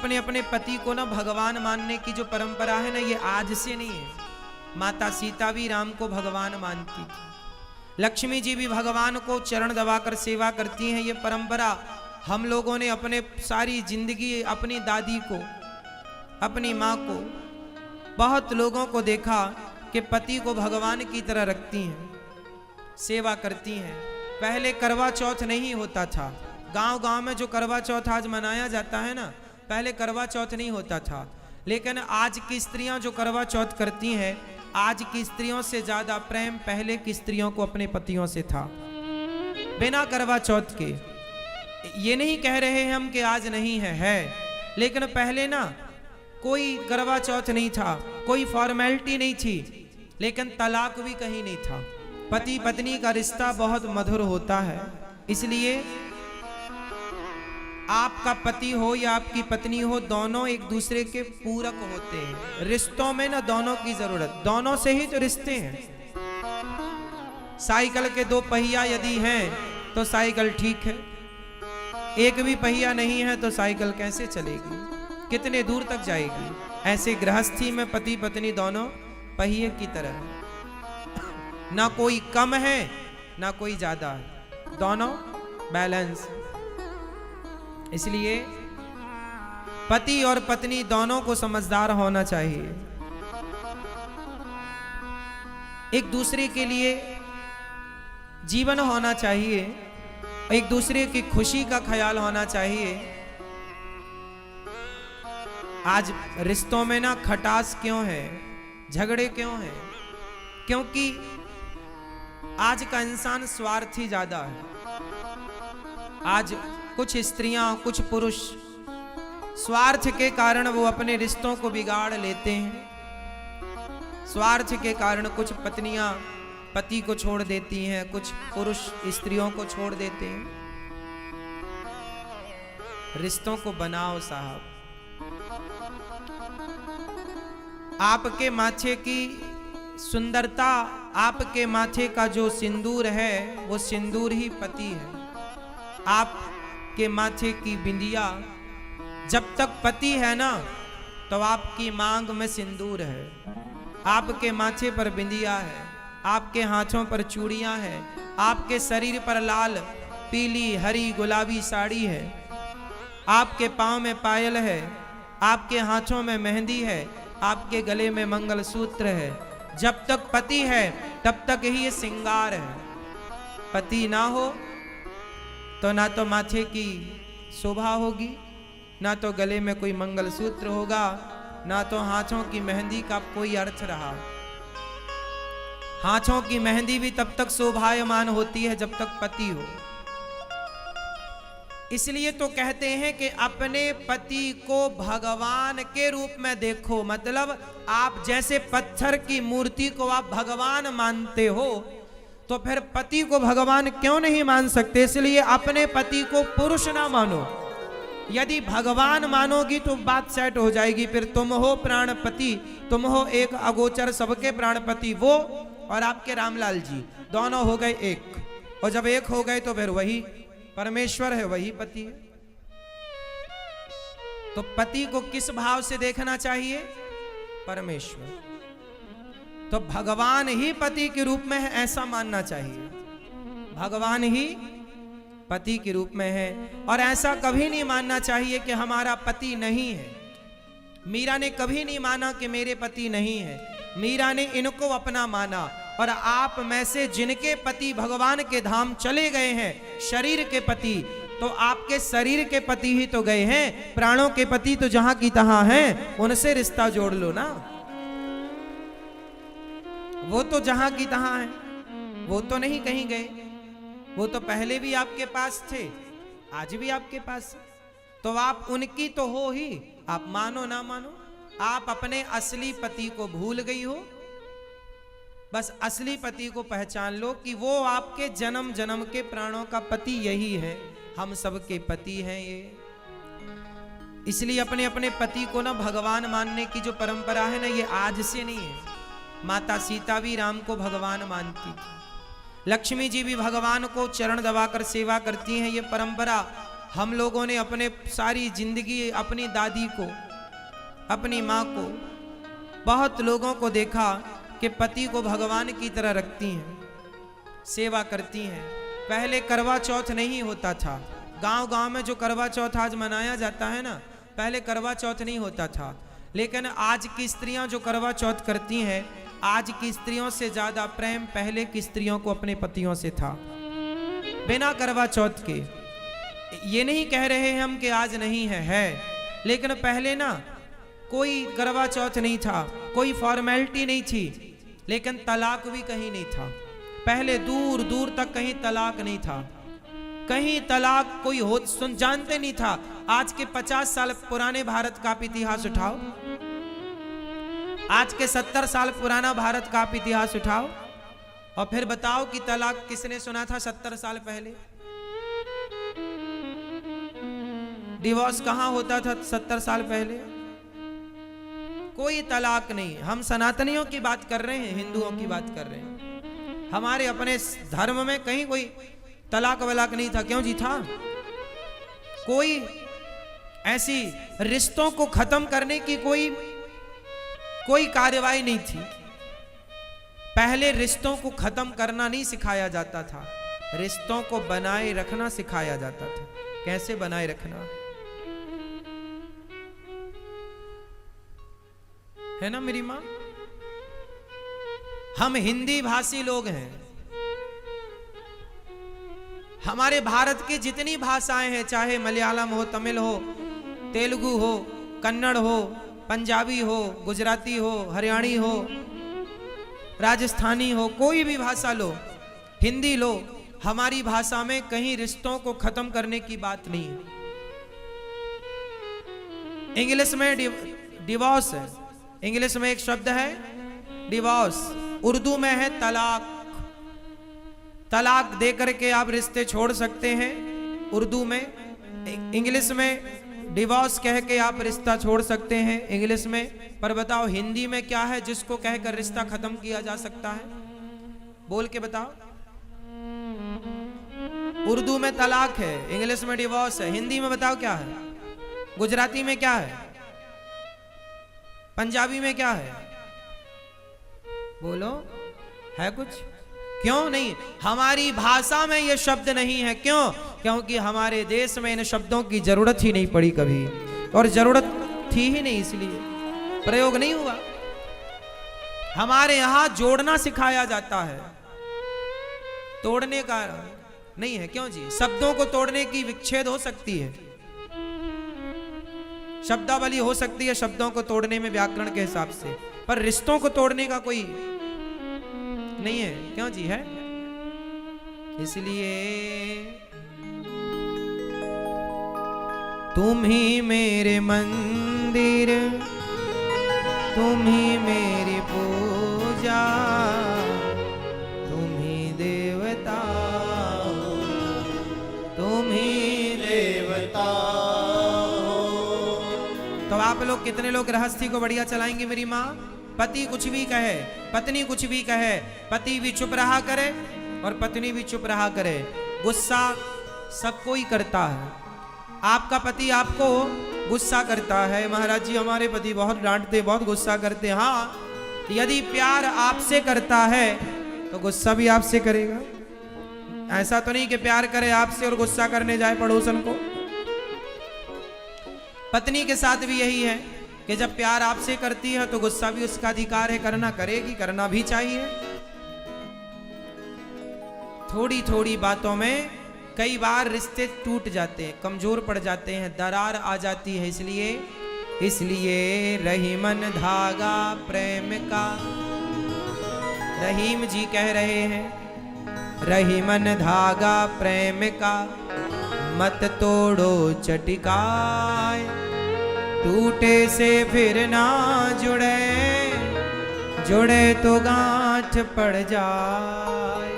अपने अपने पति को ना भगवान मानने की जो परंपरा है ना, ये आज से नहीं है। माता सीता भी राम को भगवान मानती थी, लक्ष्मी जी भी भगवान को चरण दबाकर सेवा करती हैं। ये परंपरा हम लोगों ने अपने सारी जिंदगी अपनी दादी को, अपनी माँ को, बहुत लोगों को देखा कि पति को भगवान की तरह रखती हैं, सेवा करती हैं। पहले करवा चौथ नहीं होता था, गांव गांव में जो करवा चौथ आज मनाया जाता है ना, पहले करवा चौथ नहीं होता था। लेकिन आज की स्त्रियां जो करवा चौथ करती हैं, आज की स्त्रियों से ज्यादा प्रेम पहले की स्त्रियों को अपने पतियों से था, बिना करवा चौथ के। ये नहीं कह रहे हैं हम कि आज नहीं है, लेकिन पहले ना कोई करवा चौथ नहीं था, कोई फॉर्मेलिटी नहीं थी, लेकिन तलाक भी कहीं नहीं था। पति पत्नी का रिश्ता बहुत मधुर होता है, इसलिए आपका पति हो या आपकी पत्नी हो, दोनों एक दूसरे के पूरक होते हैं। रिश्तों में ना दोनों की जरूरत, दोनों से ही तो रिश्ते हैं। साइकिल के दो पहिया यदि हैं तो साइकिल ठीक है, एक भी पहिया नहीं है तो साइकिल कैसे चलेगी, कितने दूर तक जाएगी। ऐसे गृहस्थी में पति पत्नी दोनों पहिए की तरह है, ना कोई कम है ना कोई ज्यादा है, दोनों बैलेंस। इसलिए पति और पत्नी दोनों को समझदार होना चाहिए, एक दूसरे के लिए जीवन होना चाहिए, एक दूसरे की खुशी का ख्याल होना चाहिए। आज रिश्तों में ना खटास क्यों है, झगड़े क्यों हैं? क्योंकि आज का इंसान स्वार्थी ज्यादा है। आज कुछ स्त्रियां, कुछ पुरुष स्वार्थ के कारण वो अपने रिश्तों को बिगाड़ लेते हैं। स्वार्थ के कारण कुछ पत्नियां पति को छोड़ देती हैं, कुछ पुरुष स्त्रियों को छोड़ देते हैं। रिश्तों को बनाओ साहब। आपके माथे की सुंदरता, आपके माथे का जो सिंदूर है वो सिंदूर ही पति है। आपके माथे की बिंदिया, जब तक पति है ना तो आपकी मांग में सिंदूर है। आपके माथे पर बिंदिया है, आपके हाथों पर चूड़ियां हैं, आपके शरीर पर लाल, पीली, हरी, गुलाबी साड़ी है, आपके पांव में पायल है, आपके हाथों में मेहंदी है, आपके गले में मंगलसूत्र है। जब तक पति है तब तक ही ये श्रृंगार है। पति ना हो तो ना तो माथे की शोभा होगी, ना तो गले में कोई मंगलसूत्र होगा, ना तो हाथों की मेहंदी का कोई अर्थ रहा। हाथों की मेहंदी भी तब तक शोभायमान होती है जब तक पति हो। इसलिए तो कहते हैं कि अपने पति को भगवान के रूप में देखो। मतलब आप जैसे पत्थर की मूर्ति को आप भगवान मानते हो, तो फिर पति को भगवान क्यों नहीं मान सकते? इसलिए अपने पति को पुरुष ना मानो। यदि भगवान मानोगी तो बात सेट हो जाएगी। फिर तुम हो प्राणपति, तुम हो एक अगोचर सबके प्राणपति। वो और आपके रामलाल जी दोनों हो गए एक, और जब एक हो गए तो फिर वही परमेश्वर है, वही पति है। तो पति को किस भाव से देखना चाहिए? परमेश्वर। तो भगवान ही पति के रूप में है ऐसा मानना चाहिए। भगवान ही पति के रूप में है, और ऐसा कभी नहीं मानना चाहिए कि हमारा पति नहीं है। मीरा ने कभी नहीं माना कि मेरे पति नहीं है। मीरा ने इनको अपना माना। और आप में से जिनके पति भगवान के धाम चले गए हैं, शरीर के पति, तो आपके शरीर के पति ही तो गए हैं। प्राणों के पति तो जहां की तहां हैं, उनसे रिश्ता जोड़ लो ना। वो तो जहां की तहां है, वो तो नहीं कहीं गए। वो तो पहले भी आपके पास थे, आज भी आपके पास। तो आप उनकी तो हो ही, आप मानो ना मानो। आप अपने असली पति को भूल गई हो। बस असली पति को पहचान लो कि वो आपके जन्म जन्म के प्राणों का पति यही है। हम सबके पति हैं ये। इसलिए अपने अपने पति को ना भगवान मानने की जो परंपरा है ना, ये आज से नहीं है। माता सीता भी राम को भगवान मानती थी, लक्ष्मी जी भी भगवान को चरण दबाकर सेवा करती हैं। ये परंपरा हम लोगों ने अपने सारी जिंदगी अपनी दादी को, अपनी माँ को, बहुत लोगों को देखा कि पति को भगवान की तरह रखती हैं, सेवा करती हैं। पहले करवा चौथ नहीं होता था। गांव गांव में जो करवा चौथ आज मनाया जाता है ना, पहले करवा चौथ नहीं होता था। लेकिन आज की स्त्रियां जो करवा चौथ करती हैं, आज की स्त्रियों से ज्यादा प्रेम पहले की स्त्रियों को अपने पतियों से था, बिना करवा चौथ के। ये नहीं कह रहे हैं हम कि आज नहीं है। लेकिन पहले ना कोई करवा चौथ नहीं था, कोई फॉर्मेलिटी नहीं थी, लेकिन तलाक भी कहीं नहीं था। पहले दूर दूर तक कहीं तलाक नहीं था, कहीं तलाक कोई हो सुन जानते नहीं था। आज के 50 साल पुराने भारत का आप इतिहास उठाओ, आज के 70 साल पुराना भारत का आप इतिहास उठाओ और फिर बताओ कि तलाक किसने सुना था 70 साल पहले? डिवोर्स कहां होता था 70 साल पहले? कोई तलाक नहीं। हम सनातनियों की बात कर रहे हैं, हिंदुओं की बात कर रहे हैं। हमारे अपने धर्म में कहीं कोई तलाक वलाक नहीं था। क्यों जी था? कोई ऐसी रिश्तों को खत्म करने की कोई कार्यवाही नहीं थी। पहले रिश्तों को खत्म करना नहीं सिखाया जाता था, रिश्तों को बनाए रखना सिखाया जाता था। कैसे बनाए रखना है ना मेरी मां? हम हिंदी भाषी लोग हैं। हमारे भारत की जितनी भाषाएं हैं, चाहे मलयालम हो, तमिल हो, तेलुगु हो, कन्नड़ हो, पंजाबी हो, गुजराती हो, हरियाणी हो, राजस्थानी हो, कोई भी भाषा लो, हिंदी लो, हमारी भाषा में कहीं रिश्तों को खत्म करने की बात नहीं है। इंग्लिश में डिवोर्स है, इंग्लिश में एक शब्द है डिवोर्स, उर्दू में है तलाक। तलाक दे करके आप रिश्ते छोड़ सकते हैं उर्दू में, इंग्लिश में डिवोर्स कह के आप रिश्ता छोड़ सकते हैं इंग्लिश में। पर बताओ हिंदी में क्या है जिसको कहकर रिश्ता खत्म किया जा सकता है? बोल के बताओ। उर्दू में तलाक है, इंग्लिश में डिवोर्स है, हिंदी में बताओ क्या है? गुजराती में क्या है? पंजाबी में क्या है? बोलो, है कुछ? क्यों नहीं? हमारी भाषा में ये शब्द नहीं है। क्यों? क्योंकि हमारे देश में इन शब्दों की जरूरत ही नहीं पड़ी कभी, और जरूरत थी ही नहीं, इसलिए प्रयोग नहीं हुआ। हमारे यहां जोड़ना सिखाया जाता है, तोड़ने का नहीं है। क्यों जी? शब्दों को तोड़ने की विच्छेद हो सकती है, शब्दावली हो सकती है शब्दों को तोड़ने में व्याकरण के हिसाब से, पर रिश्तों को तोड़ने का कोई नहीं है। क्यों जी? है। इसलिए तुम ही मेरे मंदिर, तुम ही मेरी पूजा, तुम ही देवता, तुम ही देवता। तो आप लोग कितने लोग गृहस्थी को बढ़िया चलाएंगे मेरी माँ? पति कुछ भी कहे, पत्नी कुछ भी कहे, पति भी चुप रहा करे और पत्नी भी चुप रहा करे। गुस्सा सब कोई करता है। आपका पति आपको गुस्सा करता है, महाराज जी हमारे पति बहुत डांटते, बहुत गुस्सा करते। हाँ, यदि प्यार आपसे करता है तो गुस्सा भी आपसे करेगा। ऐसा तो नहीं कि प्यार करे आपसे और गुस्सा करने जाए पड़ोसन को। पत्नी के साथ भी यही है कि जब प्यार आपसे करती है तो गुस्सा भी उसका अधिकार है, करना, करेगी, करना भी चाहिए। थोड़ी थोड़ी बातों में कई बार रिश्ते टूट जाते हैं, कमजोर पड़ जाते हैं, दरार आ जाती है। इसलिए रहीमन धागा प्रेम का, रहीम जी कह रहे हैं, रहीमन धागा प्रेम का, मत तोड़ो चटिकाए, टूटे से फिर ना जुड़े, जुड़े तो गांठ पड़ जाए।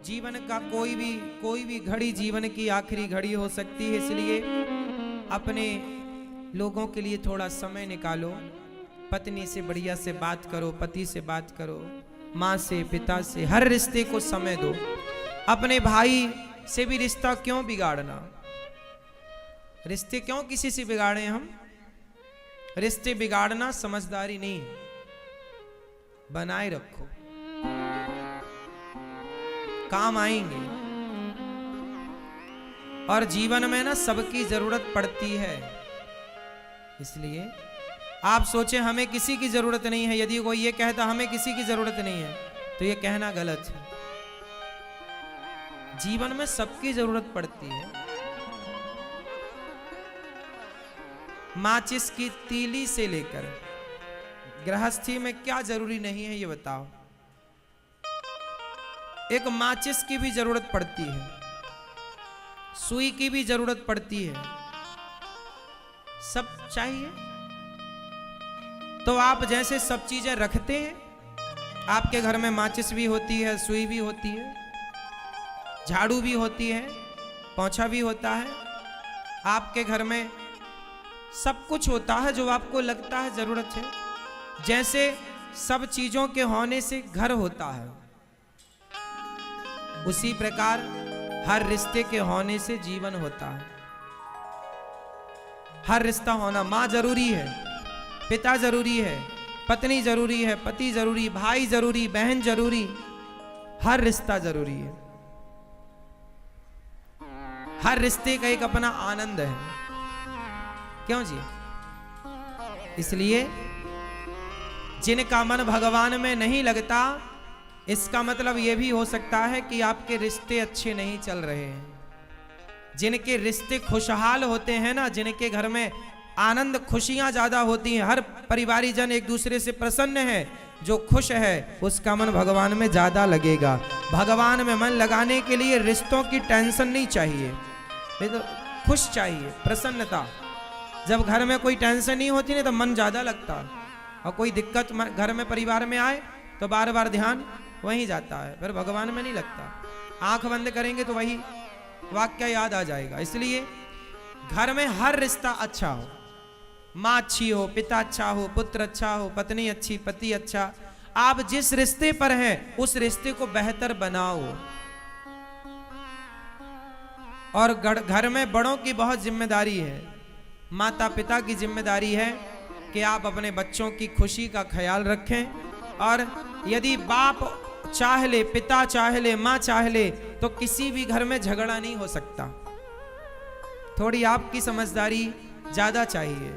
जीवन का कोई भी घड़ी जीवन की आखिरी घड़ी हो सकती है। इसलिए अपने लोगों के लिए थोड़ा समय निकालो, पत्नी से बढ़िया से बात करो, पति से बात करो, माँ से, पिता से, हर रिश्ते को समय दो। अपने भाई से भी रिश्ता क्यों बिगाड़ना? रिश्ते क्यों किसी से बिगाड़े हम? रिश्ते बिगाड़ना समझदारी नहीं है, बनाए रखो, काम आएंगे। और जीवन में ना सबकी जरूरत पड़ती है, इसलिए आप सोचे हमें किसी की जरूरत नहीं है। यदि कोई ये कहता हमें किसी की जरूरत नहीं है तो ये कहना गलत है। जीवन में सबकी जरूरत पड़ती है। माचिस की तीली से लेकर गृहस्थी में क्या जरूरी नहीं है ये बताओ। एक माचिस की भी जरूरत पड़ती है, सुई की भी जरूरत पड़ती है, सब चाहिए। तो आप जैसे सब चीजें रखते हैं, आपके घर में माचिस भी होती है, सुई भी होती है, झाड़ू भी होती है, पोंछा भी होता है। आपके घर में सब कुछ होता है जो आपको लगता है जरूरत है। जैसे सब चीजों के होने से घर होता है, उसी प्रकार हर रिश्ते के होने से जीवन होता है। हर रिश्ता होना, मां जरूरी है, पिता जरूरी है, पत्नी जरूरी है, पति जरूरी, भाई जरूरी, बहन जरूरी, हर रिश्ता जरूरी है। हर रिश्ते का एक अपना आनंद है, क्यों जी? इसलिए जिनका मन भगवान में नहीं लगता, इसका मतलब यह भी हो सकता है कि आपके रिश्ते अच्छे नहीं चल रहे हैं। जिनके रिश्ते खुशहाल होते हैं ना, जिनके घर में आनंद खुशियां ज्यादा होती हैं, हर परिवारी जन एक दूसरे से प्रसन्न है, जो खुश है उसका मन भगवान में ज्यादा लगेगा। भगवान में मन लगाने के लिए रिश्तों की टेंशन नहीं चाहिए, तो खुश चाहिए, प्रसन्नता। जब घर में कोई टेंशन नहीं होती ना तो मन ज्यादा लगता, और कोई दिक्कत घर में परिवार में आए तो बार बार ध्यान वहीं जाता है, फिर भगवान में नहीं लगता। आंख बंद करेंगे तो वही वाक्य याद आ जाएगा। इसलिए घर में हर रिश्ता अच्छा हो, माँ अच्छी हो, पिता अच्छा हो, पुत्र अच्छा हो, पत्नी अच्छी, पति अच्छा। आप जिस रिश्ते पर हैं उस रिश्ते को बेहतर बनाओ। और घर में बड़ों की बहुत जिम्मेदारी है, माता पिता की जिम्मेदारी है कि आप अपने बच्चों की खुशी का ख्याल रखें। और यदि बाप चाह ले, पिता चाह ले, माँ चाह ले, तो किसी भी घर में झगड़ा नहीं हो सकता। थोड़ी आपकी समझदारी ज्यादा चाहिए,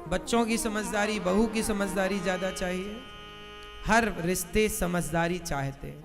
बच्चों की समझदारी, बहू की समझदारी ज्यादा चाहिए। हर रिश्ते समझदारी चाहते हैं।